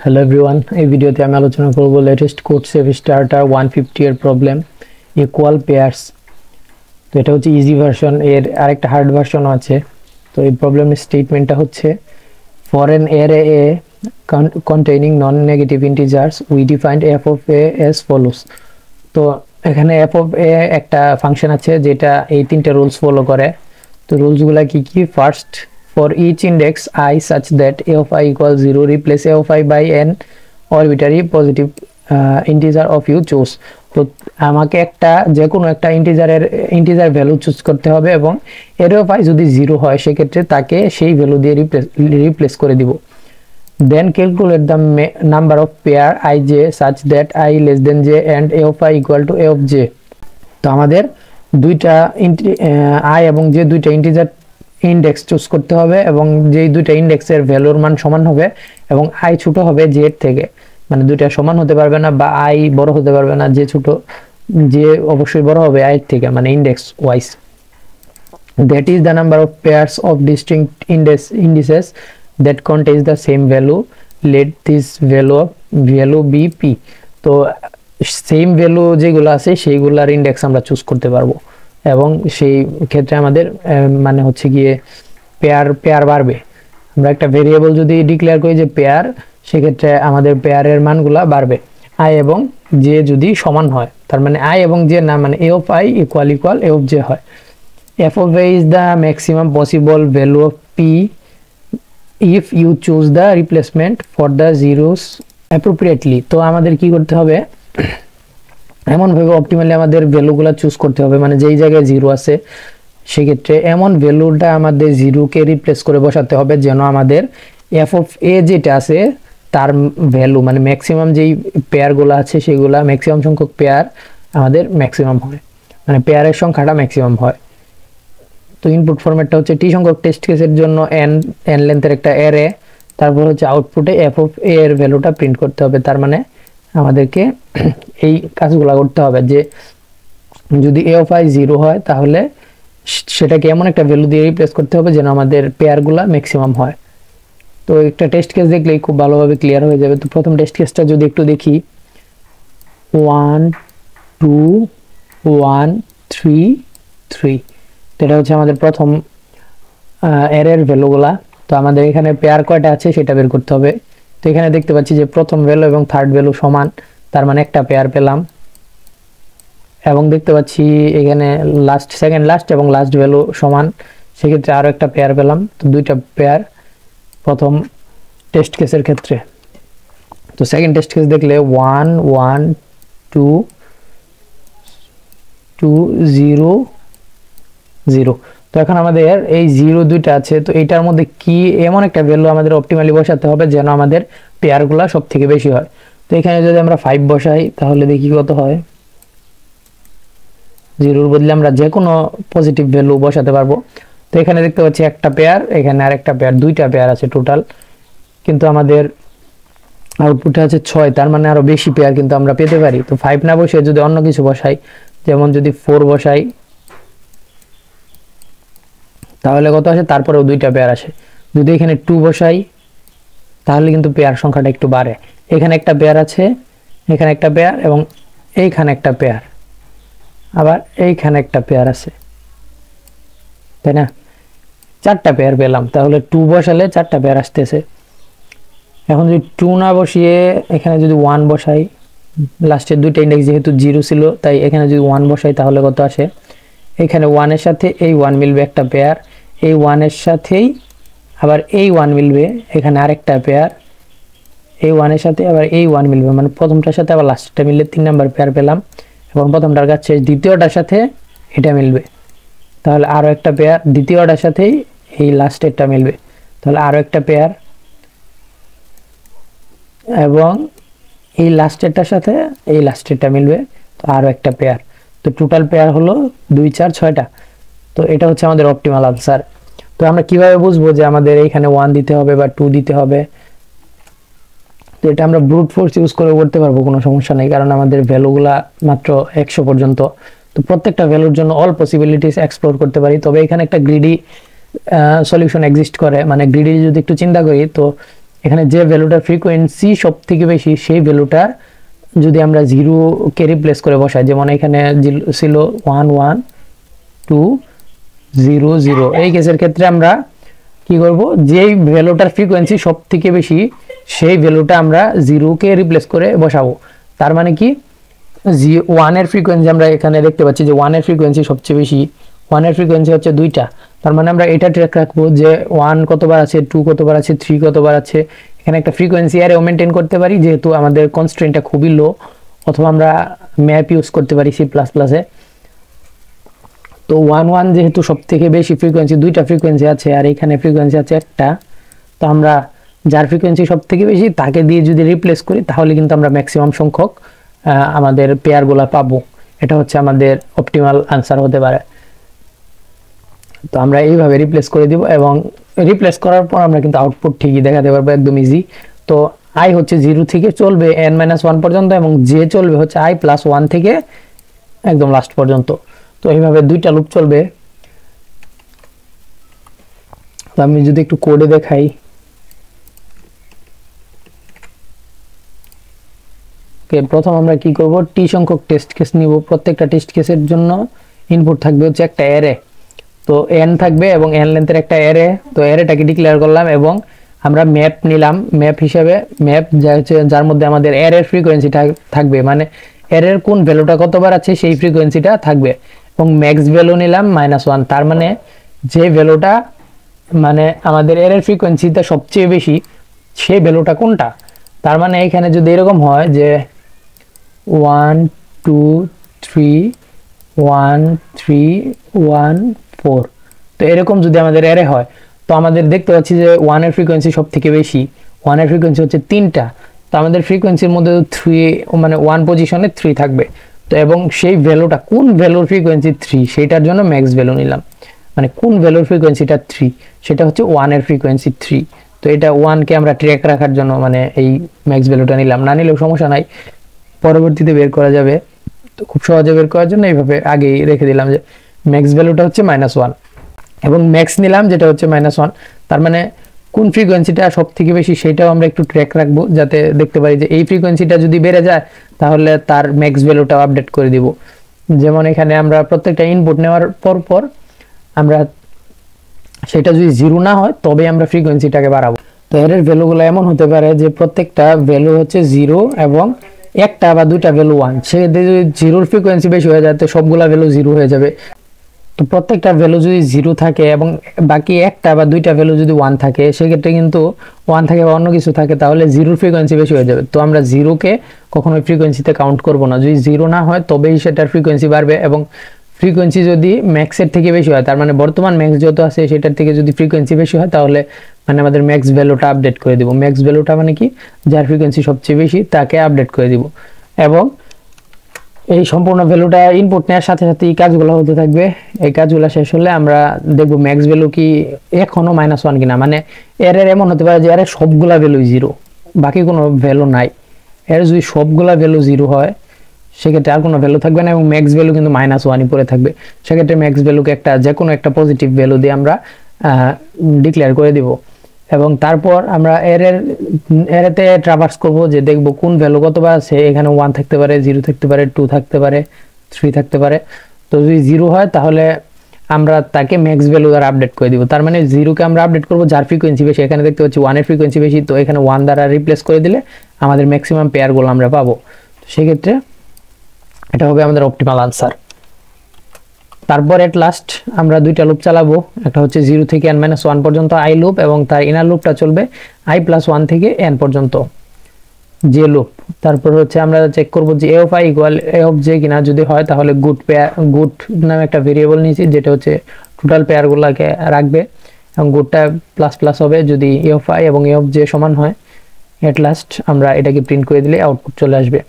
Hello everyone, এই ভিডিওতে আমি আলোচনা করব লেটেস্ট কোড সেভ স্টার্টার 150 এর প্রবলেম ইকুয়াল পেয়ার্স। তো এটা হচ্ছে ইজি ভার্সন, এর আরেকটা হার্ড ভার্সন আছে। তো এই প্রবলেমের স্টেটমেন্টটা হচ্ছে for N array A containing non-negative integers we defined f of a as follows। তো এখানে f of a একটা ফাংশন আছে যেটা এই তিনটা রুলস ফলো করে। তো রুলসগুলো কি কি? First, for each index I such that a of I equals 0 replace a of I by an arbitrary positive integer of you choose। তো আমাকে একটা যে কোনো একটা ইন্টিজার ভ্যালু চুজ করতে হবে এবং এর অফ I যদি 0 হয় সেক্ষেত্রে তাকে সেই ভ্যালু দিয়ে রিপ্লেস করে দিব। Then calculate the number of pair ij such that I less than j and a of I equal to a of j। তো আমাদের দুইটা I এবং j দুইটা ইন্টিজার ইন্ডেক্স চুজ করতে হবে এবং যেই দুইটা ইন্ডেক্সের ভ্যালুর মান সমান হবে এবং I ছোট হবে j এর থেকে, মানে দুইটা সমান হতে পারবে না বা I বড় হতে পারবে না, j অবশ্যই বড় হবে I এর থেকে, মানে index wise. That is the number of pairs of distinct indices that contains the same value, let this value be p। তো সেম ভ্যালু যেগুলো আছে সেইগুলোর ইন্ডেক্স আমরা চুজ করতে পারবো এবং সেই ক্ষেত্রে আমাদের মানে হচ্ছে গিয়ে পেয়ার বাড়বে। আমরা একটা ভেরিয়েবল যদি ডিক্লেয়ার করি যে পেয়ার, সেক্ষেত্রে আমাদের পেয়ারের মানগুলা বাড়বে I এবং j যদি সমান হয়, তার মানে I এবং j না, মানে a of I equal a of j হয়। f of a is the maximum possible value of p if you choose the replacement for the zeros appropriately। তো আমাদের কি করতে হবে? এমন ভাবে অপটিমালি আমাদের ভ্যালুগুলো চুজ করতে হবে, মানে যেই জায়গায় 0 আছে সেক্ষেত্রে এমন ভ্যালুটা আমাদের 0 কে রিপ্লেস করে বসাতে হবে যেন আমাদের f of a যেটা আছে তার ভ্যালু, মানে ম্যাক্সিমাম যেই পেয়ারগুলো আছে সেগুলা ম্যাক্সিমাম সংখ্যক পেয়ার আমাদের ম্যাক্সিমাম হয়, মানে পেয়ারের সংখ্যাটা ম্যাক্সিমাম হয়। তো ইনপুট ফরম্যাটটা হচ্ছে টি সংখ্যক টেস্ট কেসের জন্য n লেন্থের একটা অ্যারে, তারপর হচ্ছে আউটপুটে f of a এর ভ্যালুটা প্রিন্ট করতে হবে। তার মানে আমাদেরকে এই কাজগুলো করতে হবে যে যদি a of I 0 হয় তাহলে সেটাকে এমন একটা ভ্যালু দিয়ে রিপ্লেস করতে হবে যেন আমাদের পেয়ারগুলো ম্যাক্সিমাম হয়। তো একটা টেস্ট কেস দেখলেই খুব ভালোভাবে ক্লিয়ার হয়ে যাবে। তো প্রথম টেস্ট কেসটা যদি একটু দেখি, 1 2 1 3 3। তো এটা হচ্ছে আমাদের প্রথম অ্যারের ভ্যালুগুলা। তো আমাদের এখানে পেয়ার কয়টা আছে সেটা বের করতে হবে। তো এখানে দেখতে পাচ্ছি যে প্রথম ভ্যালু এবং থার্ড ভ্যালু সমান, তার মানে একটা পেয়ার পেলাম। এবং দেখতে পাচ্ছি এখানে সেকেন্ড লাস্ট এবং লাস্ট ভ্যালু সমান, সেক্ষেত্রে আরো একটা পেয়ার পেলাম। তো দুইটা পেয়ার প্রথম টেস্ট কেসের ক্ষেত্রে। তো সেকেন্ড টেস্ট কেস দেখলে 1 1 2 2 0 0। তো এখন আমাদের এই 0 দুইটা আছে, তো এইটার মধ্যে কি এমন একটা ভ্যালু আমাদের অপটিমালি বসাতে হবে যেন আমাদের পেয়ারগুলো সব থেকে বেশি হয়। তো এখানে যদি আমরা 5 বসাই তাহলে দেখি কত হয়। 0-র বদলে আমরা যে কোনো পজিটিভ ভ্যালু বসাতে পারবো। তো এখানে দেখতে পাচ্ছি একটা পেয়ার, এখানে আরেকটা পেয়ার, দুইটা পেয়ার আছে টোটাল, কিন্তু আমাদের আউটপুটে আছে 6, তার মানে আরো বেশি পেয়ার কিন্তু আমরা পেতে পারি। তো 5 না বসে যদি অন্য কিছু বসাই, যেমন যদি 4 বসাই তাহলে কত আসে? তারপরেও দুইটা পেয়ার আসে। যদি এখানে 2 বসাই তাহলে কিন্তু পেয়ার সংখ্যাটা একটু বাড়ে। এখানে একটা পেয়ার আছে, এখানে একটা পেয়ার এবং এইখানে একটা পেয়ার, আবার এইখানে একটা পেয়ার আছে, তাই না? 4টা পেয়ার পেলাম, তাহলে 2 বসালে 4টা পেয়ার আসতেছে। এখন যদি 2 না বসিয়ে এখানে যদি 1 বসাই, লাস্টের দুইটা ইন্ডেক্স যেহেতু 0 ছিল তাই এখানে যদি 1 বসাই তাহলে কত আসে? এখানে 1 এর সাথে এই 1 মিলবে একটা পেয়ার, এই 1 এর সাথেই আবার এই 1 মিলবে, এখানে আরেকটা পেয়ার, এই 1 এর সাথে আবার এই 1 মিলবে, মানে প্রথমটার সাথে আবার লাস্টটা মিললে 3 নাম্বার পেয়ার পেলাম এবং প্রথমটার কাছে দ্বিতীয়টার সাথে এটা মিলবে, তাহলে আরো একটা পেয়ার, দ্বিতীয়টার সাথেই এই লাস্টেরটা মিলবে, তাহলে আরো একটা পেয়ার এবং এই লাস্টেরটার সাথে এই লাস্টেরটা মিলবে, তো আরো একটা পেয়ার। তো টোটাল পেয়ার হলো 2 4 6টা। তো এটা হচ্ছে আমাদের অপটিমাল আনসার। তো আমরা কিভাবে বুঝবো যে আমাদের এইখানে 1 দিতে হবে বা 2 দিতে হবে? তো এটা আমরা ব্রুট ফোর্স ইউজ করে করতে পারবো, কোনো সমস্যা নেই, কারণ আমাদের ভ্যালুগুলা মাত্র 100 পর্যন্ত। তো প্রত্যেকটা ভ্যালুর জন্য অল পসিবিলিটিস এক্সপ্লোর করতে পারি। তবে এখানে একটা গ্রিডি সলিউশন এক্সিস্ট করে, মানে গ্রিডি যদি একটু চিন্তা করি, তো এখানে যে ভ্যালুটার ফ্রিকোয়েন্সি সব থেকে বেশি সেই ভ্যালুটার যদি আমরা 0 কে রিপ্লেস করে বসাই, যেমন এখানে ছিল 1 1 2 0 0, এই কেসের ক্ষেত্রে আমরা কি করব, যেই ভ্যালুটার ফ্রিকোয়েন্সি সব থেকে বেশি সেই ভ্যালুটা আমরা 0 কে রিপ্লেস করে বসাবো। তার মানে কি 1 এর ফ্রিকোয়েন্সি আমরা এখানে দেখতে পাচ্ছি যে 1 এর ফ্রিকোয়েন্সি সবচেয়ে বেশি, 1 এর ফ্রিকোয়েন্সি হচ্ছে 2টা। তার মানে আমরা এটা ট্র্যাক রাখবো যে 1 কতবার আছে, 2 কতবার আছে, 3 কতবার আছে। এখানে একটা ফ্রিকোয়েন্সি অ্যারেও মেইনটেইন করতে পারি যেহেতু আমাদের কনস্ট্রেইনটা খুবই লো, অথবা আমরা ম্যাপ ইউজ করতে পারি সি প্লাস প্লাসে। তো 1 1 যেহেতু সবথেকে বেশি ফ্রিকোয়েন্সি, 2টা ফ্রিকোয়েন্সি আছে আর এখানে ফ্রিকোয়েন্সি আছে একটা, তো আমরা যার ফ্রিকোয়েন্সি সবথেকে বেশি তাকে দিয়ে যদি রিপ্লেস করি তাহলে কিন্তু আমরা ম্যাক্সিমাম সংখ্যক আমাদের পেয়ারগুলো পাবো। এটা হচ্ছে আমাদের অপটিমাল আনসার হতে পারে। তো আমরা এইভাবে রিপ্লেস করে দিব এবং রিপ্লেস করার পর আমরা কিন্তু আউটপুট ঠিকই দেখাতে পারবো, একদম ইজি। তো i হচ্ছে 0 থেকে চলবে n-1 পর্যন্ত এবং j চলবে হচ্ছে i + 1 থেকে একদম লাস্ট পর্যন্ত। তো এইভাবে দুইটা লুপ চলবে। তো আমি যদি একটু কোডে দেখাই, প্রথম আমরা কি করব, টি সংখ্যক টেস্ট কেস নিব। প্রত্যেকটা টেস্ট কেসের জন্য ইনপুট থাকবে হচ্ছে একটা অ্যারে, তো n থাকবে এবং n লেন্থের একটা অ্যারে। তো অ্যারেটাকে ডিক্লেয়ার করলাম এবং আমরা ম্যাপ নিলাম, ম্যাপ হিসেবে ম্যাপ যার মধ্যে আমাদের অ্যারের ফ্রিকোয়েন্সিটা থাকবে, মানে অ্যারের কোন ভ্যালুটা কতবার আছে সেই ফ্রিকোয়েন্সিটা থাকবে। এবং ম্যাক্স ভ্যালু নিলাম -1, তার মানে যে ভ্যালুটা মানে আমাদের অ্যারের ফ্রিকোয়েন্সিটা সবচেয়ে বেশি সেই ভ্যালুটা কোনটা। তার মানে এখানে যদি এরকম হয় যে 1 2 3 1 3 1 4, তো এরকম যদি আমাদের অ্যারে হয় তো আমাদের দেখতে পাচ্ছি যে 1 এর ফ্রিকোয়েন্সি সব থেকে বেশি, 1 এর ফ্রিকোয়েন্সি হচ্ছে 3টা। তো আমাদের ফ্রিকোয়েন্সির মধ্যে 3 মানে 1 পজিশনে 3 থাকবে। তো এবং সেই ভ্যালুটা কোন ভ্যালুর ফ্রিকোয়েন্সি 3 সেটার জন্য ম্যাক্স ভ্যালু নিলাম, মানে কোন ভ্যালুর ফ্রিকোয়েন্সিটা 3 সেটা হচ্ছে 1 এর ফ্রিকোয়েন্সি 3। তো এটা 1 কে আমরা ট্র্যাক রাখার জন্য মানে এই ম্যাক্স ভ্যালুটা নিলাম, না নিলেও সমস্যা নাই, পরবর্তীতে বের করা যাবে। তো খুব সহজে বের করার জন্য এইভাবে আগেই রেখে দিলাম যে ম্যাক্স ভ্যালুটা হচ্ছে -1 এবং ম্যাক্স নিলাম যেটা হচ্ছে -1। তার মানে কোন ফ্রিকোয়েন্সিটা সব থেকে বেশি সেটাও আমরা একটু ট্র্যাক রাখবো, যাতে দেখতে পারি যে এই ফ্রিকোয়েন্সিটা যদি বেড়ে যায় তাহলে তার ম্যাক্স ভ্যালুটাও আপডেট করে দিব। যেমন এখানে আমরা প্রত্যেকটা ইনপুট নেওয়ার পর আমরা সেটা যদি 0 না হয় তবে আমরা ফ্রিকোয়েন্সিটাকে বাড়াবো। তো এর ভ্যালুগুলো এমন হতে পারে যে প্রত্যেকটা ভ্যালু হচ্ছে 0 এবং একটা বা দুইটা ভ্যালু 1, সেক্ষেত্রে যদি 0 ফ্রিকোয়েন্সি বেশি হয়ে যায় তো সবগুলা ভ্যালু 0 হয়ে যাবে। তো প্রত্যেকটা ভ্যালু যদি 0 থাকে এবং বাকি একটা বা দুইটা ভ্যালু যদি 1 থাকে সেক্ষেত্রে কিন্তু 1 থাকে বা অন্য কিছু থাকে তাহলে 0 ফ্রিকোয়েন্সি বেশি হয়ে যাবে। তো আমরা 0 কে কখনোই ফ্রিকোয়েন্সিতে কাউন্ট করব না, যদি 0 না হয় তবেই সেটার ফ্রিকোয়েন্সি বাড়বে। এবং ফ্রিকোয়েন্সি যদি ম্যাক্সের থেকে বেশি হয়, তার মানে বর্তমান ম্যাক্স যত আছে সেটার থেকে যদি ফ্রিকোয়েন্সি বেশি হয় তাহলে মানে আমাদের ম্যাক্স ভ্যালুটা আপডেট করে দিব। ম্যাক্স ভ্যালুটা মানে কি, যার ফ্রিকোয়েন্সি সবচেয়ে বেশি তাকে আপডেট করে দিব। এবং এই সম্পূর্ণ ভ্যালুটা ইনপুট নেওয়ার সাথে সাথে এই কাজগুলো হতে থাকবে। এই কাজগুলো শেষ হলে আমরা দেখব ম্যাক্স ভ্যালু কি এখনো -1 কিনা, মানে এর এমন হতে পারে যে এর সবগুলা ভ্যালু 0, বাকি কোনো ভ্যালু নাই। এর যদি সবগুলা ভ্যালু 0 হয় সেক্ষেত্রে আর কোনো ভ্যালু থাকবে না এবং ম্যাক্স ভ্যালু কিন্তু -1ই পড়ে থাকবে। সেক্ষেত্রে ম্যাক্স ভ্যালুকে একটা যে কোনো একটা পজিটিভ ভ্যালু দিয়ে আমরা ডিক্লেয়ার করে দিব এবং তারপর আমরা এরেতে ট্রাভার্স করব যে দেখব কোন ভ্যালু কতবার আছে। এখানে 1 থাকতে পারে, 0 থাকতে পারে, 2 থাকতে পারে, 3 থাকতে পারে। তো যদি 0 হয় তাহলে আমরা তাকে ম্যাক্স ভ্যালু দ্বারা আপডেট করে দিব। তার মানে 0 কে আমরা আপডেট করব যার ফ্রিকোয়েন্সি বেশি। এখানে দেখতে পাচ্ছি 1 এর ফ্রিকোয়েন্সি বেশি, তো এখানে 1 দ্বারা রিপ্লেস করে দিলে আমাদের ম্যাক্সিমাম পেয়ারগুলো আমরা পাবো। সেক্ষেত্রে এটা হবে আমাদের অপটিমাল আনসার। তারপর এট লাস্ট আমরা দুইটা লুপ চালাবো, একটা হচ্ছে 0 থেকে n-1 পর্যন্ত i লুপ এবং তার ইনার লুপটা চলবে i + 1 থেকে n পর্যন্ত j লুপ। তারপর হচ্ছে আমরা চেক করব যে a of i = a of j কিনা, যদি হয় তাহলে গুড নামে একটা ভেরিয়েবল নিয়েছি যেটা হচ্ছে টোটাল পেয়ারগুলোকে রাখবে এবং গুডটা প্লাস হবে যদি a of i এবং a of j সমান হয়। এট লাস্ট আমরা এটাকে প্রিন্ট করে দিলে আউটপুট চলে আসবে।